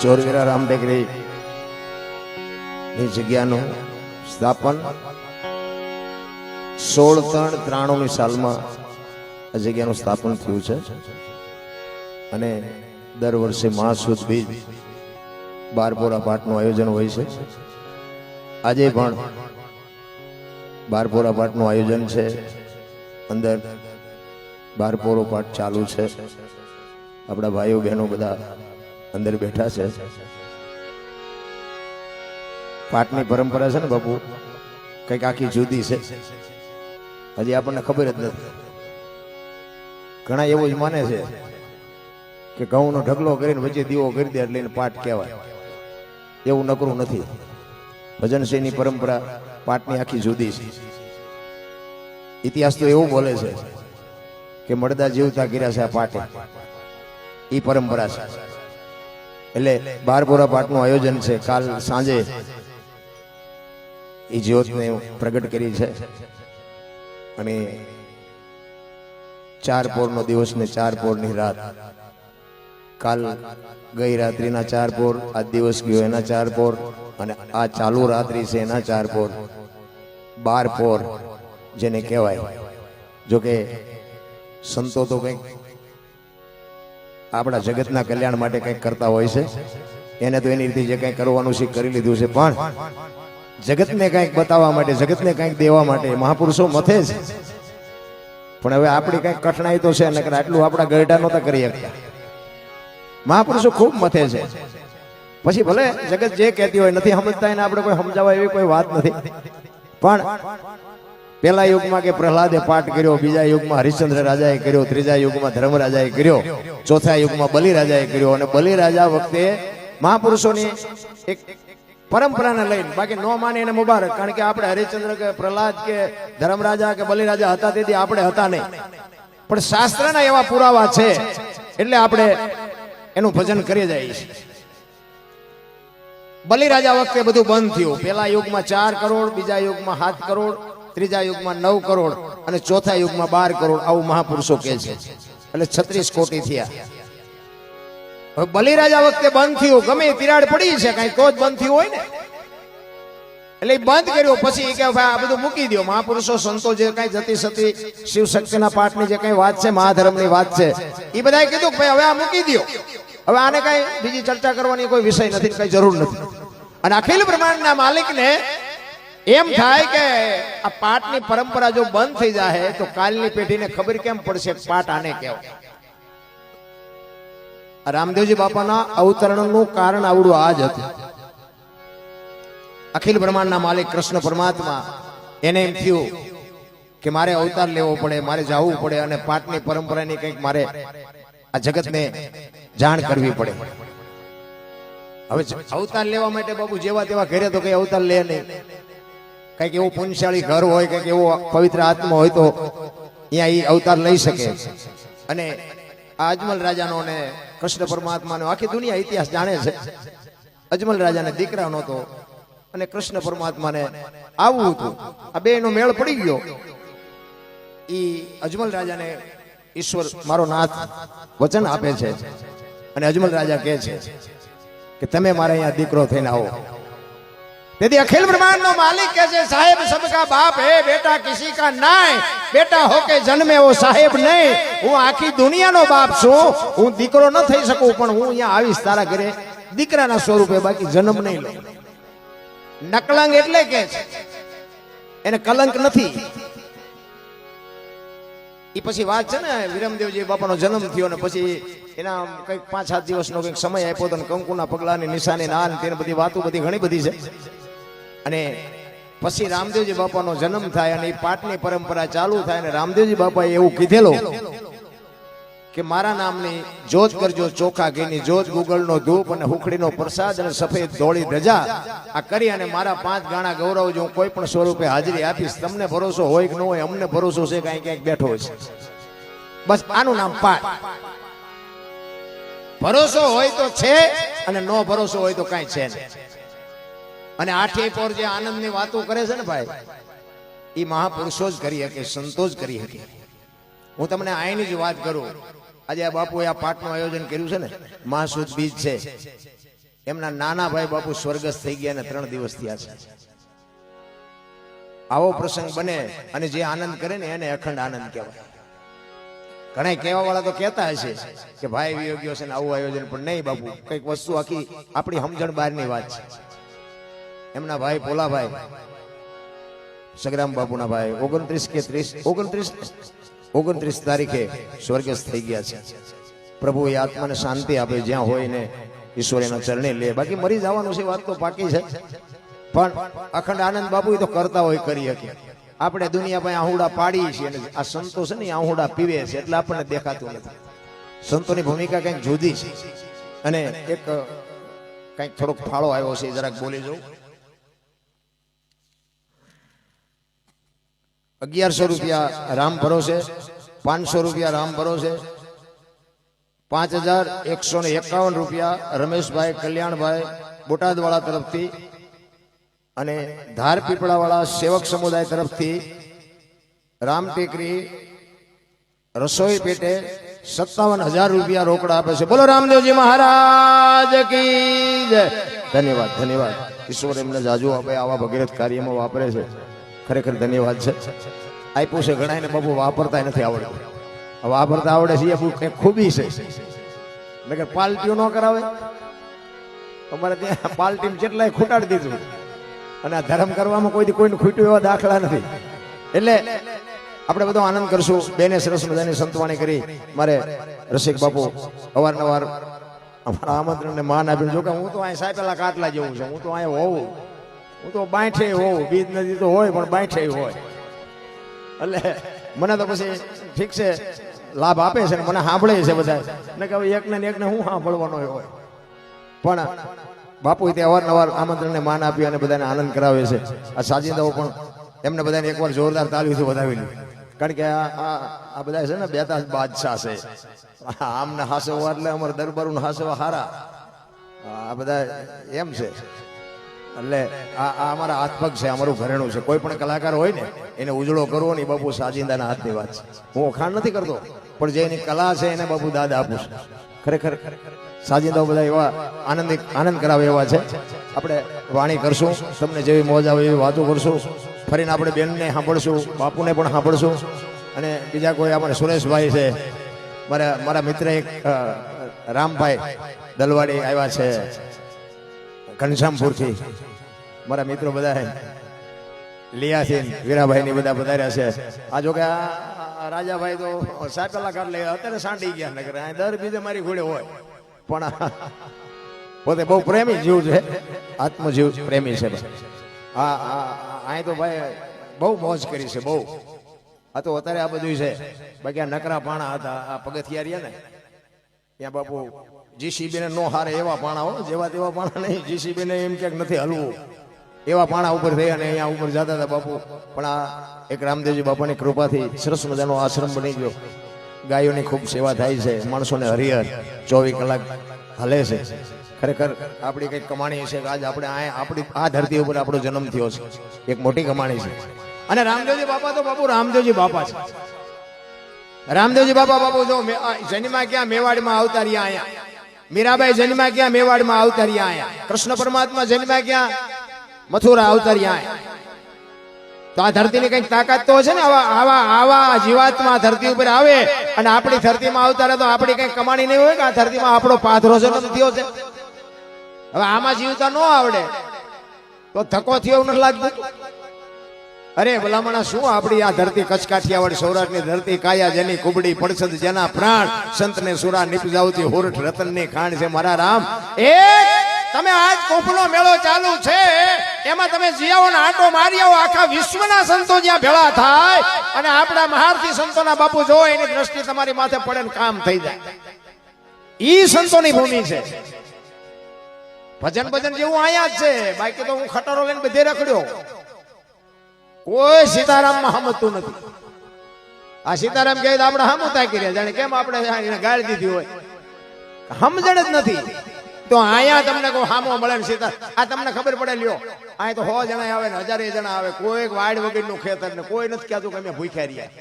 ચોરવીરા રામટેકરી ની જગ્યાનું સ્થાપન 16/3/93 સાલમાં આ જગ્યાનું સ્થાપન થયું છે અને દર વર્ષે મહાસુદ બીજ બારપોરા પાઠનું આયોજન હોય છે। આજે પણ બારપોરા પાઠનું આયોજન છે, અંદર બારપોરો પાઠ ચાલુ છે, આપણા ભાઈઓ બહેનો બધા અંદર બેઠા છે। પાઠની પરંપરા છે ને બાપુ કંઈક આખી જુદી છે, હજી આપણને ખબર જ નથી। ઘણા એવું જ માને છે કે ઘઉંનો ઢગલો કરીને વચ્ચે દીવો કરી દે એટલે એને પાઠ કહેવાય, એવું નકરું નથી। ભજનસિંહની પરંપરા પાઠની આખી જુદી છે। ઇતિહાસ તો એવું બોલે છે કે મળદા જીવતા કર્યા છે આ પાઠે, એ પરંપરા છે। એટલે બારપોરા પાઠનું આયોજન છે। કાલ સાંજે એ જ્યોતને પ્રગટ કરી છે અને 4 પોરનો દિવસ ને 4 પોરની રાત, કાલ ગઈ રાત્રિના 4 પોર, આ દિવસ ગયો એના 4 પોર અને આ ચાલુ રાત્રિ છે એના 4 પોર, 12 પોર જેને કહેવાય। જોકે સંતો તો કંઈક આપણા જગતના કલ્યાણ માટે કંઈક કરતા હોય છે, એને તો એની રીતે જે કંઈ કરવાનું છે કરી લીધું છે, પણ જગતને કંઈક બતાવવા માટે, જગતને કંઈક દેવા માટે મહાપુરુષો મથે છે। પણ હવે આપણી કંઈક કઠણાઈ તો છે, નકર આટલું આપણા ગરડા નહોતા કરી શકતા। મહાપુરુષો ખૂબ મથે છે, પછી ભલે જગત જે કહેતી હોય નથી સમજતા, એને આપણે કોઈ સમજાવવા એવી કોઈ વાત નથી। પણ પહેલા યુગમાં કે પ્રહલાદે પાઠ કર્યો, બીજા યુગમાં હરિશ્ચંદ્ર રાજાએ કર્યો, ત્રીજા યુગમાં ધર્મરાજાએ કર્યો, ચોથા યુગમાં બલિરાજાએ કર્યો। અને બલિરાજા વખતે મહાપુરુષોની એક પરંપરાને લઈને, બાકી નો માને એને મુબારક, કારણ કે આપણે હરિશ્ચંદ્ર કે પ્રહલાદ કે ધર્મરાજા કે બલિરાજા હતા તેથી આપણે હતા નહીં, પણ શાસ્ત્રના એવા પુરાવા છે એટલે આપણે એનું ભજન કરી જઈએ છીએ। બલિરાજા વખતે બધું બંધ થયું। પહેલા યુગમાં 4 કરોડ, બીજા યુગમાં 7 કરોડ, ત્રીજા યુગમાં 9 કરોડ અને ચોથા યુગમાં 12 કરોડ, આવું મહાપુરુષો કહે છે, એટલે 36 કોટી થયા। હવે બલિરાજા વખતે બંધ થયું, ગમે તિરાડ પડી છે કઈ તો જ બંધ થયું હોય ને, એટલે બંધ કર્યું। પછી કે ભાઈ આ બધું મૂકી દો, મહાપુરુષો સંતો જે કઈ જતી સતી શિવ શક્તિના પાઠની જે કઈ વાત છે, મહાધર્મની વાત છે, એ બધાએ કીધું કે ભાઈ હવે આ મૂકી દો, હવે આને કઈ બીજી ચર્ચા કરવાની કોઈ વિષય નથી, કઈ જરૂર નથી। અને અખિલ બ્રહ્માંડના માલિકને એમ થાય કે આ પાઠની પરંપરા જો બંધ થઈ જાય તો કાલની પેઢીને ખબર કેમ પડશે પાઠ આને કહેવાય। રામદેવજી બાપાના અવતરણનું કારણ આવડું આ જ હતું। અખિલ બ્રહ્માંડના માલિક કૃષ્ણ પરમાત્મા એને એમ થયું કે મારે અવતાર લેવો પડે, મારે જવું પડે અને પાઠની પરંપરાની કંઈક મારે આ જગતને જાણ કરવી પડે। હવે અવતાર લેવા માટે બાબુ જેવા તેવા ઘરે તો કઈ અવતાર લે નહીં, કઈક એવું પુણ્યશાળી ઘર હોય, કઈક એવો પવિત્ર આત્મા હોય તો અહીંયા એ અવતાર લઈ શકે। અને આ અજમલ રાજાનો અને કૃષ્ણ પરમાત્માનો આખી દુનિયા ઇતિહાસ જાણે છે। અજમલ રાજાને દીકરા નહોતો અને કૃષ્ણ પરમાત્માને આવું હતું, આ બેનો મેળ પડી ગયો। ઈ અજમલ રાજાને ઈશ્વર મારો નાથ વચન આપે છે અને અજમલ રાજા કહે છે કે તમે મારે અહીંયા દીકરો થઈને આવો। તેથી અખિલ બ્રહ્માંડ નો માલિક કહે છે સાહેબ સબકા બાપ હે, બેટા કિસી કા નાય, બેટા હોકે જન્મે વો સાહેબ નહીં। હું આખી દુનિયાનો બાપ છું, હું દીકરો ન થઈ શકું, પણ હું અહીંયા આવીશ તારા ઘરે દીકરાના સ્વરૂપે, બાકી જન્મ નહીં લઉં। નકલંગ એટલે કે એને કલંક નથી। એ પછી વાત છે ને વિરમદેવજી બાપાનો જન્મ થયો ને પછી એના કંઈક 5-7 દિવસનો કંઈક સમય આપ્યો તો કંકુના પગલાની નિશાની ના ને તેને બધી વાતો બધી ઘણી બધી છે। અને પછી રામદેવજી બાપાનો જન્મ થાય અને એ પાઠની પરંપરા ચાલુ થાય અને રામદેવજી બાપાએ એવું કીધેલું કે મારા નામની જોત કરજો ચોખા ઘીની જોત, ગુગળનો ધૂપ અને હુખડીનો પ્રસાદ અને સફેદ ધોળી ધજા આ કરી અને મારા 5 ગાણા ગૌરવ હું કોઈ પણ સ્વરૂપે હાજરી આપીશ। તમને ભરોસો હોય કે ન હોય, અમને ભરોસો છે કાંઈ ક્યાંક બેઠો છે, બસ આનું નામ પાઠ। ભરોસો હોય તો છે અને નો ભરોસો હોય તો કાંઈ છે નહીં। અને 8 પોર જે આનંદની વાતો કરે છે ને ભાઈ, એ મહાપુરુષો જ કરી શકે, સંતો જ કરી શકે। હું તમને આની જ વાત કરું। આજે આ બાપુએ આ પાઠનું આયોજન કર્યું છે ને, મહાસુદ બીજ છે, એમના નાના ભાઈ બાપુ સ્વર્ગસ્થ થઈ ગયા અને 3 દિવસ થયા છે. આવો પ્રસંગ બને અને જે આનંદ કરે ને એને અખંડ આનંદ કહેવાય. ઘણા કહેવા વાળા તો કહેતા હશે કે ભાઈ વિયોગ્યો છે ને આવું આયોજન, પણ નહીં બાપુ, કઈક વસ્તુ આખી આપણી સમજણ બહારની વાત છે. એમના ભાઈ પોલાભાઈ સગરામ બાપુના ભાઈ 29 તારીખે સ્વર્ગસ્થ થઈ ગયા છે. પ્રભુ એ આત્માને શાંતિ આપે, જ્યાં હોય ને ઈશ્વર એના ચરણે લે. બાકી મરી જવાનું છે, વાત તો પાકી છે, પણ અખંડ આનંદ બાપુ એ તો કરતા હોય કરી શકે. આપણે દુનિયા પાસે આહુડા પાડીએ છીએ અને આ સંતો છે ને આહુડા પીવે છે એટલે આપણને દેખાતું નથી. સંતોની ભૂમિકા કંઈક જુદી છે. અને એક કંઈક થોડોક ફાળો આવ્યો છે, જરાક બોલી જાઉં. 1100 રૂપિયા રામ ભરોસે, 500 રૂપિયા રામ ભરોસે, 5151 રૂપિયા રમેશભાઈ કલ્યાણભાઈ બોટાદવાળા તરફથી અને ધાર પીપળાવાળા સેવક સમુદાય તરફથી રામ ટેકરી રસોઈ પેટે 57,000 રૂપિયા રોકડા આપે છે. બોલો રામદેવજી મહારાજ કી જય. ધન્યવાદ, ધન્યવાદ. ઈશ્વર એમને જાજુ આપે, આવા ભગીરથ કાર્યમાં વાપરે છે. ખરેખર ધન્યવાદ છે. આપ્યું છે ઘણાને બાપુ, વાપરતા નથી આવડતું. વાપરતા આવડે છે એ ખૂબી છે. નકર પાલટીઓ ન કરાવે. અમારે ત્યાં પાલટી જેટલાય ખૂટાડી દીધું અને આ ધર્મ કરવામાં કોઈને ખૂટ્યું એવા દાખલા નથી. એટલે આપણે બધો આનંદ કરશું. બેને સરસ મજાની સંતવાણી કરી. મારે રસિક બાપુ અવારનવાર અમારા આમંત્રણને માન આપ્યું. જો કે હું તો અહીં સાહેબેલા કાટલા જેવું છું. હું તો અહીંયા હોઉં, હું તો બાંઠે હોઉં. બીજ નદી તો હોય પણ બાંઠે હોય. એટલે મને તો પછી ઠીક છે, લાભ આપે છે ને મને સાંભળે છે બધા. ને કે એકને હું સાંભળવાનો હોય, પણ બાપુ તે અવારનવાર આમંત્રણને માન આપ્યું અને બધાને આનંદ કરાવે છે. આ સાજિંદાઓ પણ એમને બધાને એકવાર જોરદાર તાલીઓથી વધાવેલી. કારણ કે આ બધા છે ને બેતાજ બાદશાહ છે. આમને હાસવા એટલે અમારે દરબારું હાસવા હારા, આ બધા એમ છે. એટલે આ અમારા હાથપગ છે, અમારું ઘરેણું છે. કોઈ પણ કલાકાર હોય ને એને ઉજળો કરવો ને બાપુ સાજિંદાના હાથની વાત છે. હું વખાણ નથી કરતો, પણ જે એની કલા છે એને બાપુ દાદ આપું છું. ખરેખર સાજિંદાઓ બધા એવા આનંદ કરાવે એવા છે. આપણે વાણી કરશું, તમને જેવી મોજ આવે એવી વાતો કરશું. ફરીને આપણે બેનને સાંભળશું, બાપુને પણ સાંભળશું. અને બીજા કોઈ આપણે સુરેશભાઈ છે, મારા મિત્ર એક રામભાઈ દલવાડી આવ્યા છે ઘનશ્યામપુરથી. મારા મિત્રો બધા લિયાસીન વીરાભાઈ ની બધા પધાર્યા છે. આ જો કે આ રાજાભાઈ તો સાચલા કાઢ લે, અત્યારે સાંડી ગયા. નગર દર બીજે મારી ઘોડે હોય, પણ પોતે બહુ પ્રેમી જીવ છે, આત્મજીવ પ્રેમી છે. અહીં તો ભાઈ બહુ મોજ કરી છે, બહુ. આ તો અત્યારે આ બધું છે. બાકી આ નકરા પાણા હતા, આ પગથિયા રહ્યા ને ત્યાં બાપુ જીસીબી ને નો હારે એવા પાણા હો, જેવા તેવા પાણા નહીં. જીસીબી ને એમ ક્યાંક નથી હલવું એવા પાણા ઉપર થઈ અને અહીંયા ઉપર જતા હતા બાપુ. પણ આ એક રામદેવજી બાપાની કૃપાથી સરસ મજાનો આશ્રમ બની ગયો. ગાયોની ખૂબ સેવા થાય છે, માણસોને હરિહર 24 કલાક હલે છે. ખરેખર આપણી કંઈક કમાણી છે કે આજ આપણે આપણી આ ધરતી ઉપર આપણો જન્મ થયો છે, એક મોટી કમાણી છે. અને રામદેવજી બાપા તો બાપુ રામદેવજી બાપા છે. રામદેવજી બાપા બાપુ જો જન્મા ક્યાં મેવાડમાં આવતા રહ્યા અહીંયા. મીરાબાઈ જન્મા ક્યાં મેવાડમાં આવતા રહ્યા અહીંયા. કૃષ્ણ પરમાત્મા જન્મા ક્યાં મથુરા આવતા રહ્યા અહીંયા. તો આ ધરતીની કઈક તાકાત તો છે ને. આવા જીવાત્મા ધરતી ઉપર આવે અને આપણી ધરતીમાં આવતા રહે તો આપણી કઈ કમાણી નહીં હોય કે આ ધરતીમાં આપણો પાથરો જન્મ થયો છે. હવે આમાં જીવતા ન આવડે તો ધક્કો થયો એવું નથી લાગતું. અરે ભલામણા શું આપણી આ ધરતી કચ્છ કાઠિયાવાડ સૌરાષ્ટ્રની ધરતી, કાયા જેની કુબડી પડસદ જેના પ્રાણ, સંતને સુરા નિપજાવતી હોરઠ રતનની ખાણ છે મારા રામ. તમે આજ કોપનો મેળો ચાલુ છે એમાં તમે જીયાઓના આંટો મારી આવો. આખા વિશ્વના સંતો જ્યાં ભેળા થાય અને આપણા મહારથી સંતોના બાપુ જો એની દ્રષ્ટિ તમારી માથે પડે ને કામ થઈ જાય. ઈ સંતોની ભૂમિ છે. ભજન જેવું અહીંયા જ છે. બાકી તો હું ખટારો લઈને બધે રખડ્યો, કોઈ સીતારામમાં સમજતું નથી. આ સીતારામ કહે આપણે હમુતા કર્યા, જાણે કેમ આપણે ગાળી દીધી હોય, સમજણ જ નથી. તો અહીંયા તમને કોઈ હામો મળે ને સીતા, આ તમને ખબર પડે. લ્યો અહીંયા તો 100 જણા આવે ને 1000 જણા આવે, કોઈ વાડ વગરનું ખેતર ને કોઈ નથી કહેતું કે અમે ભૂખ્યા રહ્યા.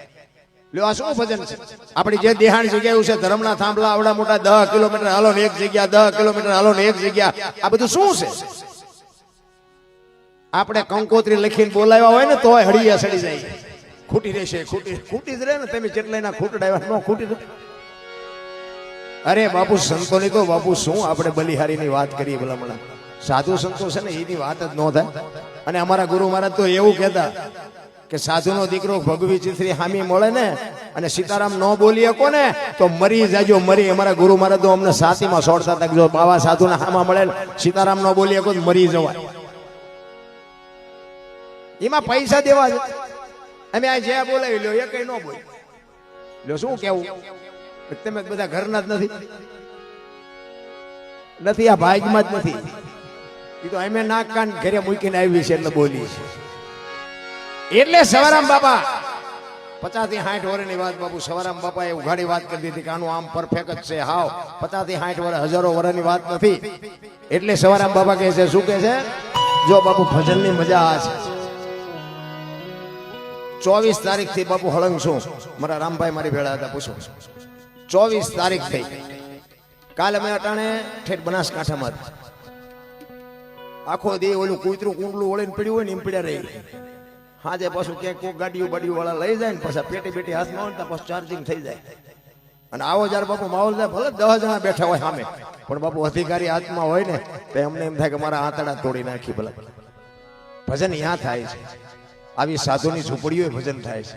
લ્યો આ શું ભજન છે? આપણી જે દેહાણ જગ્યા છે ધર્મના થાંભલા આવડા મોટા 10 કિલોમીટર હાલો ને એક જગ્યા, 10 કિલોમીટર હાલો ને એક જગ્યા, આ બધું શું છે? આપણે કંકોત્રી લખીને બોલાવ્યા હોય ને તોય હળિયા સડી જાય, ખૂટી રહેશે, ખૂટી જ રહે ને. તમે જેટલા એના ખૂટડાવ્યા ન ખૂટી રહે. અરે બાપુ સંતોની તો બાપુ શું આપણે બલિહારીની વાત કરીએ ભલામણા, સાધુ સંતો છે ને એની વાત જ ન થાય. અને અમારા ગુરુ મહારાજ તો એવું કહેતા કે સાધુનો દીકરો ભગવી ચિત્રી હામી મળે ને અને સીતારામ ન બોલી શકો ને તો મરી જાજો, મરી. અમારા ગુરુ મહારાજ તો અમને સાતીમાં છોડતા હતા કે જો બાવા સાધુના હામા મળે સીતારામ ન બોલી શકો મરી જવાય. એમાં પૈસા દેવા છે. અમે આ જે બોલાવી લ્યો એ કઈ ન બોલ લ્યો. શું કેવું? તમે બધા ઘરના જ નથી, આ ભાગમાં જ નથી. એ તો અમે નાક કાન ઘરે મૂકીને આવી છે એટલે બોલી છે. એટલે સવારામ બાપા 50 થી 60 વર્ષની વાત બાપુ સવારામ બાપા એ ઉઘાડી વાત કરી દીધી કે આનું આમ પરફેક્ટ જ છે. હાવ 50 થી 60 વર્ષ, હજારો વર્ષની વાત નથી. એટલે સવારામ બાપા કહે છે, શું કહે છે? જો બાપુ ભજનની મજા આ છે. 24 તારીખ થી બાપુ હળંગ છું. મારા રામભાઈ મારી ભેળા હતા, પૂછો. 24 તારીખ થઈ. કાલે અમે અટાણે ઠેઠ બનાસકાંઠામાં આખો દે ઓલું કૂતરું કુંડલું ઓળીને પડ્યું હોય ને એમ પડ્યા રહી. હાજે પાછું ક્યાંક કોઈ ગાડીઓ બાડીઓ વાળા લઈ જાય ને પાછા પેટી હાથમાં હોય ને પાછું ચાર્જિંગ થઈ જાય. અને આવો જયારે બાપુ માહોલ થાય, ભલે 10 જણા બેઠા હોય સામે, પણ બાપુ અધિકારી હાથમાં હોય ને તો અમને એમ થાય કે મારા આંતડા તોડી નાખી. ભલે ભજન ત્યાં થાય છે, આવી સાધુની ઝૂંપડીઓ ભજન થાય છે.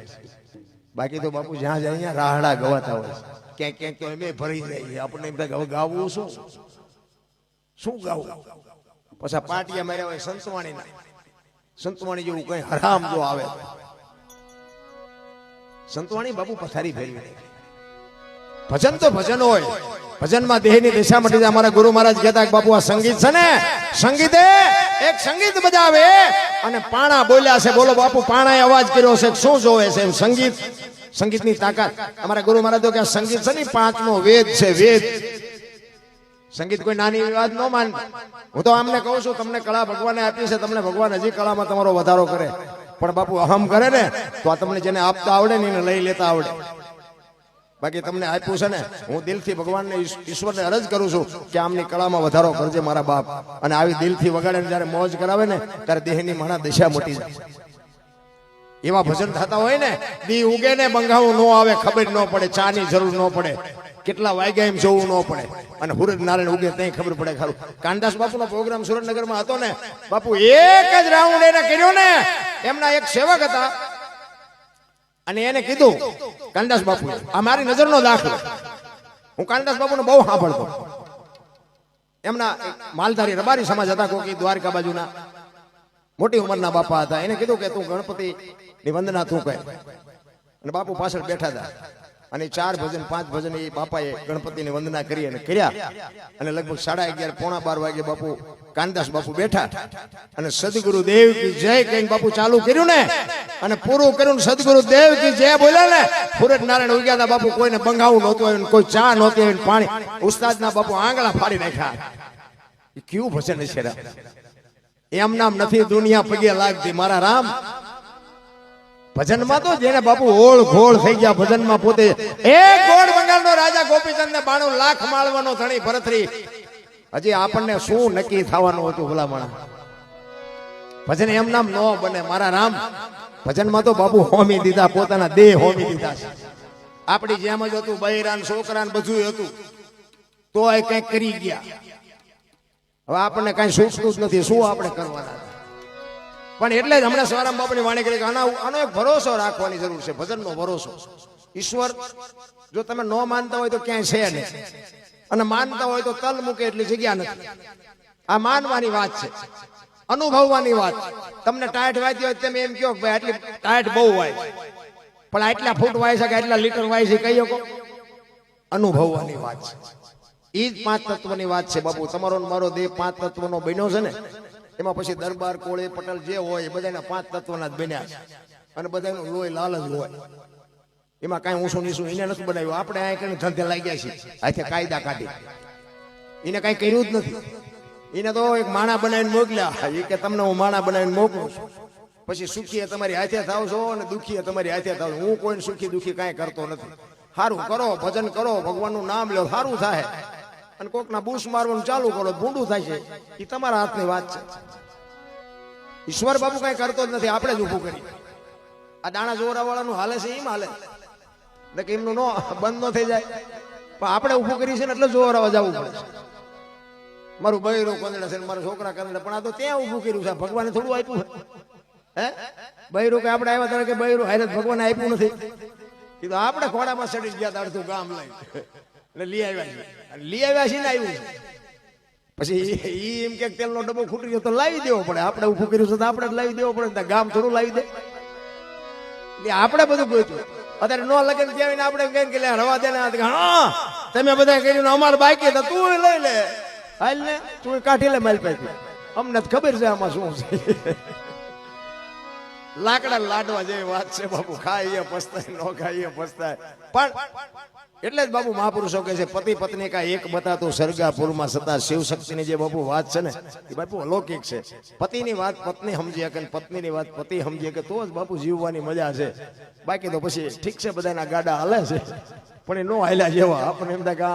બાકી તો બાપુ જ્યાં જાય અહીંયા રાહડા ગવાતા હોય છે. ક્યાંક ક્યાંક તો એમ ભરી જાય. આપણને એમ થાય કે હવે ગાવું શું ગાવું? પછી પાટિયા માર્યા હોય સંતવાણી જેવું કઈ હરામ જો આવે. સંતવાણી બાપુ પથારી ફેરવી. ભજન તો ભજન હોય, ભજનમાં દેહની દિશા મટી જાય. અમારા ગુરુ મહારાજ કહેતા કે બાપુ આ સંગીત છે ને, સંગીતે એક સંગીત બજાવે અને પાણા બોલ્યા છે. બોલો બાપુ, પાણાએ અવાજ કર્યો છે. શું જોવે છે? સંગીતની તાકાત. અમારા ગુરુ મહારાજ તો કે સંગીત છે ને 5મો વેદ છે, વેદ. સંગીત કોઈ નાની વાત ન માન. હું તો અમને કહું છું, તમને કળા ભગવાને આપી છે, તમને ભગવાન હજી કળામાં તમારો વધારો કરે. પણ બાપુ અહમ કરે ને તો આ તમને જેને આપતા આવડે ને એને લઈ લેતા આવડે. બાકી તમને આપ્યું છે ને, હું દિલથી ભગવાનને ઈશ્વરને અરજ કરું છું કે આમની કળામાં વધારો કરજે મારા બાપ. અને આવી દિલથી વગાડે જયારે મોજ કરાવે ને ત્યારે દેહની માણા દિશા મોટી જાય. એવા ભજન થતા હોય ને, દી ઉગે ને બંગાવું ન આવે, ખબર ન પડે, ચાની જરૂર ન પડે, કેટલા વાગ્યા એમ જોવું ન પડે, અને સૂરજ નારાયણ ઉગે ત્યાં ખબર પડે. ખરું કાનદાસ બાપુનો પ્રોગ્રામ સુરેન્દ્રનગરમાં હતો ને બાપુ, એક જ રાઉન્ડ એને કર્યો ને. એમના એક સેવક હતા અને એને કીધું કાનદાસ બાપુ, આ મારી નજરનો દાખલો, હું કાનદાસ બાપુને બહુ સાંભળતો. એમના માલધારી રબારી સમાજ હતા, કોકી દ્વારકા બાજુના મોટી ઉંમરના બાપા હતા. એને કીધું કે તું ગણપતિ ની વંદના તું કહે. અને બાપુ પાછળ બેઠા હતા અને 4 ભજન 5 ભજન એ બાપાએ ગણપતિની વંદના કરી અને કર્યા. અને લગભગ 11:30 પોણા 12 વાગે બાપુ કાનદાસ બાપુ બેઠા અને સદગુરુ દેવ કી જય કહીને બાપુ ચાલુ કર્યું ને, અને પૂરું કર્યું. સદગુરુ દેવ કી જય બોલ્યા ને, સૂરજ નારાયણ ઉગ્યા હતા. બાપુ કોઈને બંગાવું નહોતું આવ્યું, કોઈ ચા નહોતી આવી, પાણી ઉસ્તાદના બાપુ આંગળા ફાડી નાખ્યા. એ કેવું ભજન છે? એમ નામ નથી દુનિયા પગે લાગતી મારા રામ. ભજનમાં તો જેને બાપુ ઓળ ઘોળ થઈ ગયા ભજનમાં, પોતે એક ગોળ બંગાળનો રાજા ગોપીચંદ ને 92 લાખ માળવાનો ધણી ભરતરી. હજી આપણને શું નક્કી થવાનું હતું ભલામણા? ભજન એમ નામ ન બને મારા રામ. ભજનમાં તો બાપુ હોમી દીધા, પોતાના દેહ હોમી દીધા છે. આપણી જેમ જ હતું, બૈરાન છોકરાન બધું હતું, તો એ કઈક કરી ગયા. હવે આપણને કઈ સૂચતું જ નથી, શું આપણે કરવાના? પણ એટલે જ હમણાં સવારામ બાપુની વાણી કરી કે આનો એક ભરોસો રાખવાની જરૂર છે, ભજનનો ભરોસો. ઈશ્વર જો તમે ન માનતા હોય તો ક્યાંય છે નહીં, અને માનતા હોય તો તલ મૂકે એટલી જગ્યા નથી. આ માનવાની વાત છે, અનુભવવાની વાત. તમને ટાઈટ વાંચી હોય તમે એમ કહો કે ભાઈ આટલી ટાઈટ બહુ હોય, પણ આટલા ફૂટ વાય છે કે આટલા લીટર વાય છે કહી શકો? અનુભવવાની વાત છે. એ જ 5 તત્વની વાત છે બાપુ. તમારો મારો દેહ 5 તત્વનો બન્યો છે ને, એમાં પછી દરબાર કોળે પટેલ જે હોય બધાના 5 તત્વના જ બન્યા છે. અને બધાનું લોહી લાલ જ હોય, એમાં કઈ ઊંચું નીચું એને નથી બનાવ્યું. આપણે આ કઈ ધંધે લાગ્યા છીએ, આથી કાયદા કાઢી. એને કઈ કર્યું જ નથી. એને તો એક માણા બનાવીને મોકલ્યા, એ કે તમને હું માણા બનાવીને મોકલું છું. પછી સુખી તમારી હાથે થાવ છો અને દુખી તમારી હાથે થાવ છો. હું કોઈને સુખી દુખી કાંઈ કરતો નથી. સારું કરો, ભજન કરો, ભગવાનનું નામ લો, સારું થાય. અને કોકના બૂસ મારવાનું ચાલુ કરો, ભૂંડું થાય છે, એ તમારા હાથની વાત છે. ઈશ્વર બાપુ કઈ કરતો જ નથી, આપણે જ ઊભું કરી. આ દાણા જોરા વાળાનું હાલે છે એમ હાલે એટલે એમનું નો બંધ ન થઈ જાય, પણ આપણે ઊભું કરી છે ને એટલે જોરાવા જવું પડે છે. મારું બૈરું કંદડા છે, મારા છોકરા કંદડા, પણ આ તો ત્યાં ઊભું કર્યું છે. ભગવાને થોડું આપ્યું હે બૈરું કે આપણે આવ્યા ત્યારે કે બૈરું હારે ભગવાને આપ્યું નથી. કીધું આપણે ખોડામાં ચડી ગયા અડધું ગામ લઈ એટલે લઈ આવ્યા છે. લઈ આવ્યા છે ને આવ્યું છે. પછી ઈ એમ કે તેલનો ડબ્બો ખૂટી ગયો તો લાવી દેવો પડે. આપણે ઊભું કર્યું છે તો આપણે જ લાવી દેવો પડે. ગામ થોડું લાવી દે એટલે આપણે બધું ગોચ્યું. અત્યારે નો લગન કહેવાય ને આપણે કહીને કે રવા દે ને, હા તમે બધા કર્યું અમારે બાકી તો તું લઈ લે, હાલ ને તું કાઢી લે મારી પાસે, અમને ખબર છે આમાં શું છે. લાકડા લાડવા જેવી વાત છે બાપુ. ખાઈએ પસ્તાય, નો ખાઈએ પસ્તાય. પણ એટલે જ બાપુ મહાપુરુષો કહે છે પતિ પત્ની કા એક બતાતો સરગાપુરમાં સતા શિવ શક્તિની જે બાપુ વાત છે ને એ બાપુ અલૌકિક છે. પતિની વાત પત્ની સમજી કે પત્નીની વાત પતિ સમજી કે તો જ બાપુ જીવવાની મજા છે. બાકી તો પછી ઠીક છે બધાના ગાડા હાલે છે પણ એ નો હાલ્યા જેવા. આપણને એમ થાય કે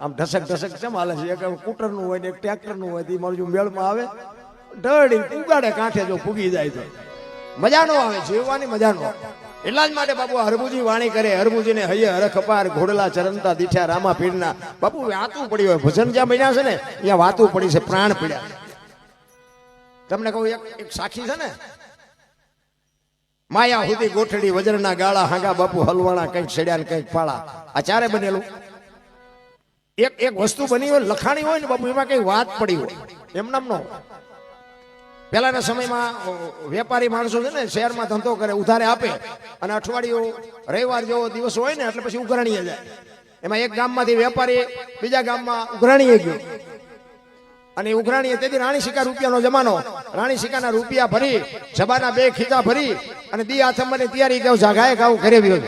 આમ ઢસક ઢસક કેમ હાલે છે. એક સ્કૂટરનું હોય ને એક ટ્રેક્ટરનું હોય, એ મારું જો મેળમાં આવે ઢળી ઉગાડે કાંઠે જો ફૂગી જાય તો મજા નો આવે, જીવવાની મજા નો આવે. એટલા જ માટે બાપુ હરભુજી વાણી કરે, હરભુજીને હૈયે હરખ અપાર ઘોડલા ચરણતા દીઠા રામા પીરના. બાપુ વાતું પડી હોય, ભજન જ્યાં બન્યા છે ને ત્યાં વાતું પડી છે, પ્રાણ પીડ્યા. તમને કહું એક સાખી છે ને, માયા હુદી ગોઠડી વજરના ગાળા હાંગા બાપુ હલવાણા કંઈક છેડ્યા ને કંઈક પાળા. આ ચારે બનેલું એક વસ્તુ બની હોય લખાણી હોય ને બાપુ એમાં કઈ વાત પડી હોય, એમ નામ નો. પહેલાના સમયમાં વેપારી માણસો છે ને શહેરમાં ધંધો કરે, ઉધારે આપે અને અઠવાડિયું રવિવાર જેવો દિવસ હોય ને એટલે પછી ઉઘરાણીએ જાય. એમાં એક ગામમાંથી વેપારી બીજા ગામમાં ઉઘરાણીએ ગયો અને ઉઘરાણીએ તેથી રાણી સિક્કા રૂપિયાનો જમાનો. રાણી સિક્કાના રૂપિયા ભરી જબાના 2 ખીચા ભરી અને દી આથમવાની તૈયારી કહું જાગાએ ગાઉં ઘરે વ્યો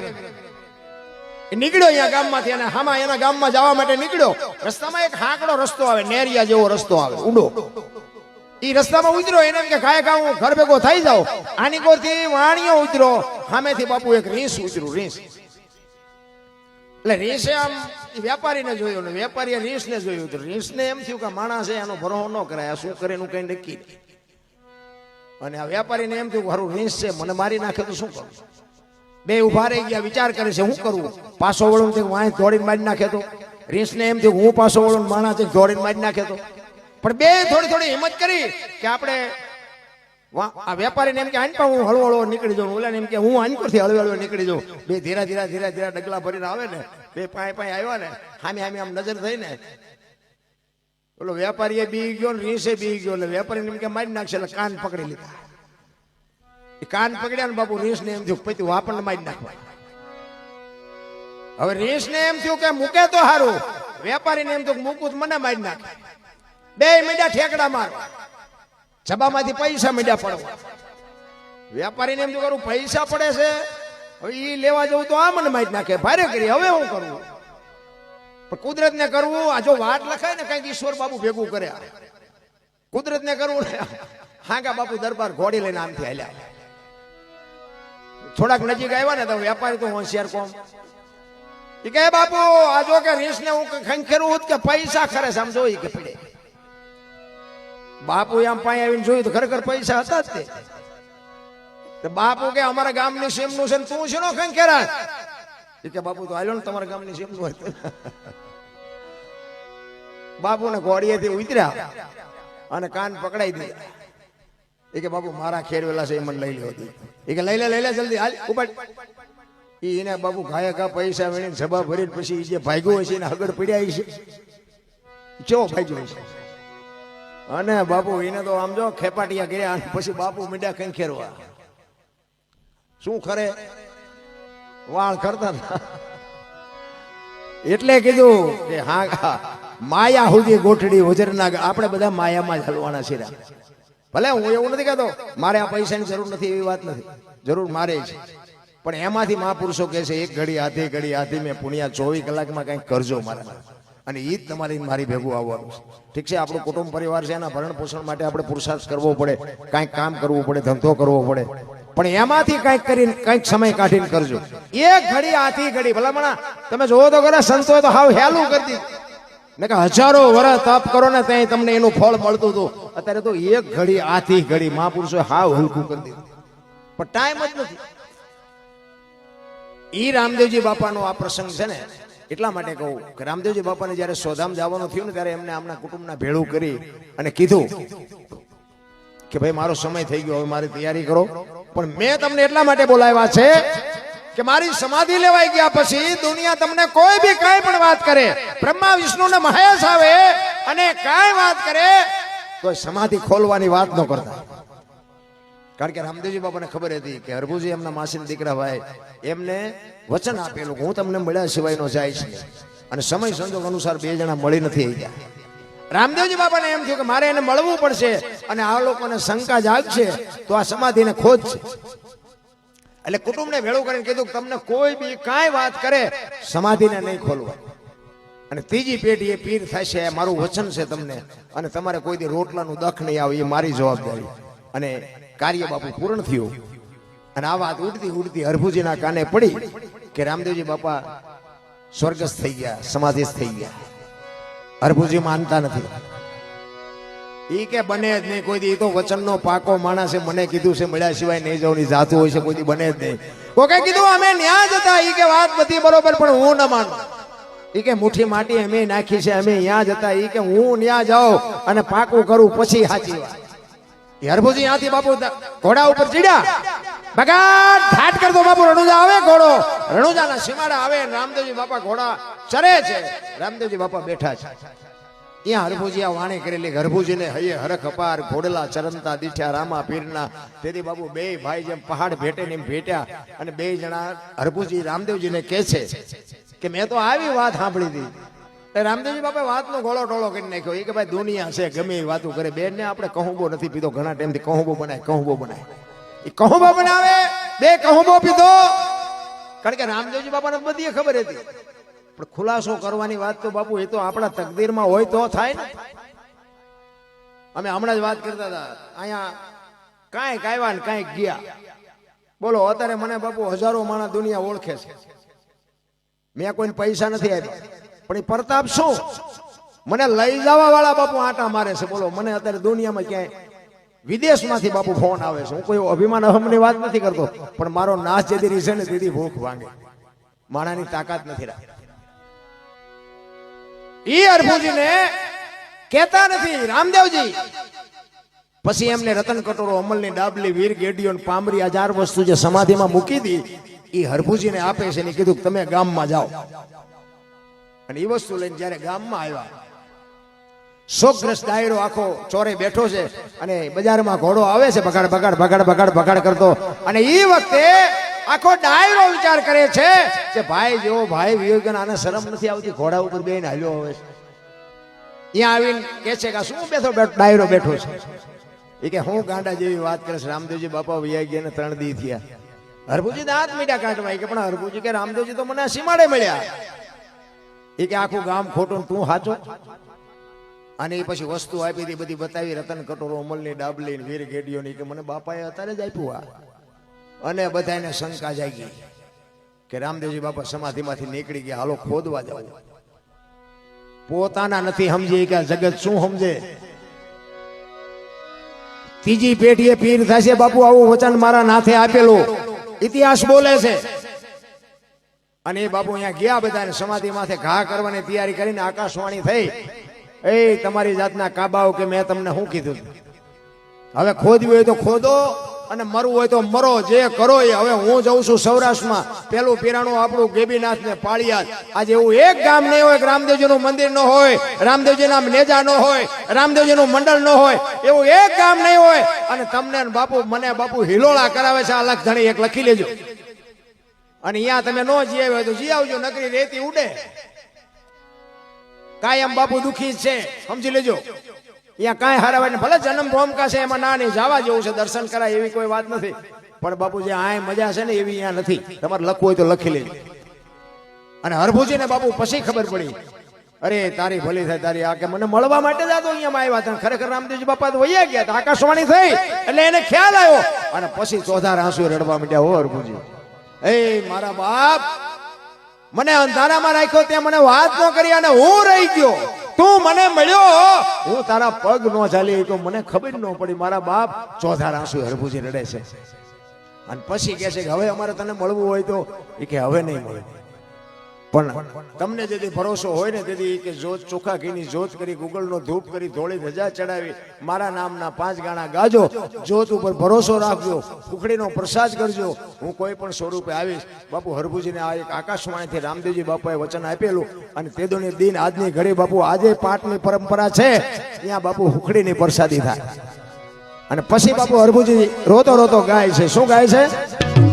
નીકળ્યો અહીંયા ગામમાંથી અને હામાં એના ગામમાં જવા માટે નીકળ્યો. રસ્તામાં એક હાંકડો રસ્તો આવે, નેરિયા જેવો રસ્તો આવે ઊંડો. ઈ રસ્તામાં ઉતર્યો, એને એમ કે ખાય ખાઉં ઘર ભેગો થઈ જાવ. આની કોરથી વાણીઓ ઉતર્યો, સામેથી બાપુ એક રીંસ ઉતર્યું. રીંસ એટલે રીંસે આમ વેપારીને જોયું ને વેપારીએ રીંસને જોયું. રીંસને એમ થયું કે માણસ છે એનો ભરોસો ન કરાય, શું કરે એનું કઈ નક્કી નહીં. અને આ વેપારીને એમ થયું હારું રીંસ છે મને મારી નાખે તો શું કરું. બે ઉભા રહી ગયા, વિચાર કરે છે શું કરવું. પાછો વળું તે વાંય દોડીને મારી નાખે તો. રીંસને એમ થયું હું પાછો વળું માણસ દોડીને મારી નાખે તો. પણ બે થોડી થોડી હિંમત કરી કે આપણે આ વેપારીને એમ કે આન પણ હું હળવો હળવો નીકળી જાઉં, ઓલાને એમ કે હું આનકોરથી હળવે હળવે નીકળી જાઉં. બે ધીરા ધીરા ધીરા ધીરા ડગલા ભરીને આવે ને, બે પાય પાય આવ્યા ને, હામે હામે આમ નજર થઈ ને ઓલો વેપારીએ બી ગયો ને રીસે બી ગયો. એટલે વેપારીને એમ કે મારી નાખશે એટલે કાન પકડી લીધા. એ કાન પકડ્યા ને બાપુ રીસને એમ થયું પછી વાપણને મારી નાખવા. હવે રીસને એમ થયું કે મૂકે તો સારું, વેપારીને એમ થયું મૂકું તો મને મારી નાખે. બે મીડિયા ઠેકડા મારવા, જબામાંથી પૈસા મીડિયા પડવા. વેપારીને એમ કરું પૈસા પડે છે, હવે ઈ લેવા જવું તો આ મને મારી નાખે. ભારે કરી હવે હું કરવું. પણ કુદરત ને કરવું, આ જો વાટ લખાય ને કઈક ઈશ્વર બાપુ ભેગું કરે. કુદરત ને કરવું ને હાંગા બાપુ દરબાર ઘોડી લઈને આમથી હાલ્યા. થોડાક નજીક આવ્યા ને તો વેપારી તો હોશિયાર કોમ એ કહે બાપુ આ જો કે રીસ ને હું ખંખેરું કે પૈસા ખરે છે આમ જોઈ કે પીડે. બાપુ આમ પાય આવીને જોયું તો ખરેખર પૈસા હતા જ તે. બાપુ કે અમારા ગામની સીમનું છે તું છે નો ખંખેરા. કે બાપુ તો હાલ્યો ને તમારા ગામની સીમનું હોય. બાપુ ને ઘોડીએથી ઉતર્યા અને કાન પકડાઈ દીધા. એ કે બાપુ મારા ખેરવેલા છે એ મને લઈ લ્યો. એ કે લઈ લે જલ્દી હાલ ઉપાડ. એને બાપુ ઘાયા ઘા પૈસા વેણીને સભા ભરીને પછી જે ભાગ્યો હોય છે એને હગડ પડ્યા છે. કેવો ભાગ્યો છે. અને બાપુ એને તો આમ જો ખેપાટિયા કર્યા અને પછી બાપુ મીંડા કંખેરવા. શું ખરે વાળ કરતા એટલે કીધું કે હા માયા સુધી ગોઠડી વજરના. આપણે બધા માયામાં જ હલવાના છે. ભલે હું એવું નથી કહેતો મારે આ પૈસાની જરૂર નથી, એવી વાત નથી, જરૂર મારે છે. પણ એમાંથી મહાપુરુષો કહે છે એક ઘડી હાથી મેં પુણ્યા 24 કલાકમાં કંઈક કરજો મારા. અને એ જ તમારી મારી ભેગું આવવાનું છે. ઠીક છે, આપણું કુટુંબ પરિવાર છે, એના ભરણ પોષણ માટે આપણે પુરુષાર્થ કરવો પડે, કાંઈક કામ કરવું પડે, ધંધો કરવો પડે, પણ એમાંથી કંઈક કરીને કંઈક સમય કાઢીને કરજો. એક ઘડી આથી ઘડી ભલામણા તમે જોવો તો ખરા, સંતોએ તો હાવ હેલું કરી દીધું ને કે હજારો વર્ષ તપ કરો ને ત્યાં તમને એનું ફળ મળતું હતું. અત્યારે તો એક ઘડી આથી ઘડી મહાપુરુષોએ હાવ હલકું કરી દીધું, પણ ટાઈમ જ નથી. ઈ રામદેવજી બાપાનો આ પ્રસંગ છે ને, એટલા માટે કહું કે રામદેવજી બાપાને જ્યારે સોધામ જવાનું થયું ને ત્યારે એમને આમના કુટુંબના ભેળું કરી અને કીધું કે ભાઈ મારો સમય થઈ ગયો, હવે મારી તૈયારી કરો. પણ મેં તમને એટલા માટે બોલાવ્યા છે કે મારી સમાધિ લેવાઈ ગયા પછી દુનિયા તમને કોઈ બી કાંઈ પણ વાત કરે, બ્રહ્મા વિષ્ણુ ને મહેશ આવે અને કાંઈ વાત કરે તો સમાધિ ખોલવાની વાત ન કરતા. કારણ કે રામદેવજી બાપાને ખબર હતી કે હરભુજી એમના માસીના દીકરા ભાઈ એમને વચન આપેલું કે હું તમને મળ્યા સિવાય નો જાય છે, અને સમય સંજોગ અનુસાર બે જણા મળી નથી ગયા. રામદેવજી બાપાને એમ થયું કે મારે એને મળવું પડશે, અને આ લોકોને શંકા જાગશે તો આ સમાધિને ખોજશે. એટલે કુટુંબને ભેળું કરીને કીધું કે તમને કોઈ બી કાંઈ વાત કરે સમાધિને નહીં ખોલવા, અને ત્રીજી પેઢી એ પીર થશે, મારું વચન છે તમને, અને તમારે કોઈ દી રોટલાનું દખ નહીં આવે, એ મારી જવાબદારી. અને કાર્ય બાપુ પૂર્ણ થયું. અને આ વાત ઉડતી ઉડતી હરભુજીના કાને પડી કે રામદેવજી બાપા સ્વર્ગસ્થ થઈ ગયા, સમાધિસ્થ થઈ ગયા. હરભુજી માનતા નથી, ઈ કે બને જ નહીં કોઈ દી, તો વચનનો પાકો માણસ છે, મને કીધું છે મળ્યા સિવાય નહીં જવાની જાતું હોય છે, કોઈ દી બને જ નહીં. કોઈ કીધું અમે ન્યા જતા, ઈ કે વાત બધી બરોબર પણ હું ન માનું. ઈ કે મુઠ્ઠી માટી અમે નાખી છે, અમે ન્યા જતા, ઈ કે હું ન્યા જાઉં અને પાકું કરું પછી સાચી વાત. હરભુજી ત્યાંથી બાપુ ઘોડા ઉપર ચડ્યા, બગાડ ઘાટ કરતો બાપુ રણુજા આવે, ઘોડો રણુજાના સીમાડા આવે, રામદેવજી બાપા ઘોડા ચરે છે, રામદેવજી બાપા બેઠા છે. ત્યાં હરભુજી આ વાણી કરેલી, હરભુજીને હૈયે હરખ અપાર, ઘોડલા ચરંતા દીઠ્યા રામા પીરના. તેથી બાપુ બે ભાઈ જેમ પહાડ ભેટે ને એમ ભેટ્યા, અને બે જણા હરભુજી રામદેવજીને કહે છે કે મેં તો આવી વાત સાંભળી હતી. રામદેવજી બાપા વાતનો ગોળો ટોળો કરી નાખ્યો. એ કે ભાઈ દુનિયા છે, ગમે એ વાતો કરે, બેન ને આપણે કહુંબો નથી પીધો, ઘણા ટાઈમથી કહુંબો બનાય, કહુંબો બનાય. એ કહુંબો બનાવે, બે કહુંબો પીધો. કારણ કે રામદેવજી બાપાને બધી ખબર હતી, પણ ખુલાસો કરવાની વાત તો બાપુ એ તો આપણા તકદીરમાં હોય તો થાય ને. અમે હમણાં જ વાત કરતા હતા, અહીંયા કાંઈક આવ્યા ને કાંઈક ગયા. બોલો અત્યારે મને બાપુ હજારો માણસ દુનિયા ઓળખે છે, મેં કોઈને પૈસા નથી આપ્યા, પણ એ પ્રતાપ શું મને લઈ જવા વાળા બાપુ આટા મારે છે. બોલો મને અત્યારે દુનિયામાં ક્યાંય વિદેશમાંથી બાપુ ફોન આવે છે. હું કોઈ અભિમાન અહમની વાત નથી કરતો, પણ મારો નાશ જેથી રીસે ને તેથી ભૂખ ભાંગે, માણાની તાકાત નથી રાખતી. ઈ હરભુજીને કહેતા નથી રામદેવજી. પછી એમને રતન કટોરો, અમલની ડાબલી, વીર ગેડીઓ, પામરી, આ 4 વસ્તુ જે સમાધિમાં મૂકી દી, એ હરભુજીને આપે છે. ને કીધું તમે ગામમાં જાઓ. અને એ વસ્તુ લઈને જયારે ગામમાં આવ્યા, શોકગ્રસ્ત ડાયરો આખો ચોરે બેઠો છે, અને બજારમાં ઘોડો આવે છે બગાડ બગાડ બગાડ બગાડ બગાડ કરતો. અને એ વખતે આખો ડાયરો વિચાર કરે છે કે ભાઈ જેવો ભાઈ વિયોગન, આને શરમ નથી આવતી, ઘોડા ઉપર બેહીને હાલ્યો આવે છે. ત્યાં આવીને કે છે કે શું બેઠો ડાયરો બેઠો છે. એ કે હું ગાંડા જેવી વાત કરે છે, રામદેવજી બાપા વૈયા ગયા ને 3 દી થયા. હરભુજી દાંત મીઠા કાઢવા. કે પણ હરભુજી કે રામદેવજી તો મને સીમાડે મળ્યા. એ કે આખું ગામ ખોટું, તું સાચો. અને એ પછી વસ્તુ આપી હતી, બધી બતાવી, રતન કટોરો, અમલની ડાબલી, વીર ગેડીઓ ની, કે મને બાપાએ અત્યારે જ આપ્યું આ. અને બધાને શંકા જાગી કે રામદેવજી બાપા સમાધિમાંથી નીકળી ગયા, હાલો ખોદવા જાવ. પોતાના નથી સમજી કે જગત શું સમજે. ત્રીજી પેઢીએ પીર થશે બાપુ, આવું વચન મારા નાથે આપેલું, ઇતિહાસ બોલે છે. અને એ બાપુ અહીંયા ગયા, બધાને સમાધિ માથે ઘા કરવાની તૈયારી કરીને આકાશવાણી થઈ, એ તમારી જાતના કાબાઓ કે મેં તમને શું કીધું, હવે ખોદવી હોય તો ખોદો, અને મરવું હોય તો મરો, જે કરો એ. હવે હું જઉં છું સૌરાષ્ટ્રમાં, પેલું પીરાણું આપણું ગેબીનાથ ને પાળિયાદ. આજે એવું એક ગામ નહીં હોય કે રામદેવજીનું મંદિર ન હોય, રામદેવજીના નેજા ન હોય, રામદેવજીનું મંડળ ન હોય, એવું એક ગામ નહીં હોય. અને તમને બાપુ, મને બાપુ હિલોળા કરાવે છે. આ લખધણી એક લખી લેજો. અને અહીંયા તમે નો જી આવ્યો તો જી આવજો, નકરી રેતી ઉડે. કાયમ બાપુ દુખી છે, સમજી લેજો. અહીંયા કાંઈ હારાવાય ને, ભલે જન્મ ભોમકા છે, એમાં ના નહીં, જવા જેવું છે, દર્શન કરાય એવી કોઈ વાત નથી. પણ બાપુ જે આ મજા છે ને એવી અહીંયા નથી. તમારે લખવું હોય તો લખી લેજો. અને હરભુજીને બાપુ પછી ખબર પડી અરે તારી ભલી થાય તારી આ કે મને મળવા માટે જ આ તો અહીંયા આવ્યા હતા ખરેખર રામદેવજી બાપા તો વૈયા ગયા હતા આકાશવાણી થઈ એટલે એને ખ્યાલ આવ્યો અને પછી ચોધાર આંસુ રડવા માંડ્યા હો હરભુજી એ મારા બાપ મને અંધારામાં રાખ્યો ત્યાં મને વાત ન કરી અને હું રહી ગયો તું મને મળ્યો હું તારા પગ ન ચાલી તો મને ખબર ન પડી મારા બાપ ચોધાર આંસુ હરભુજી રડે છે અને પછી કહે છે કે હવે અમારે તને મળવું હોય તો એ કે હવે નહીં મળે પણ તમને જેથી ભરોસો હોય ને તેથી કે જોત ચોખા ઘીની જોત કરી ગુગલનો ધૂપ કરી ધોળી ધજા ચડાવી મારા નામના 5 ગાણા ગાજો જોત ઉપર ભરોસો રાખજો ઉખડીનો પ્રસાદ કરજો હું કોઈ પણ સ્વરૂપે આવીશ બાપુ હરભુજીને આ એક આકાશવાણીથી રામદેવજી બાપાએ વચન આપેલું અને તેદોની દિન આજની ઘડી બાપુ આજે પાઠની પરંપરા છે ત્યાં બાપુ ઉખડીની પ્રસાદી થાય અને પછી બાપુ હરભુજી રોતો રોતો ગાય છે શું ગાય છે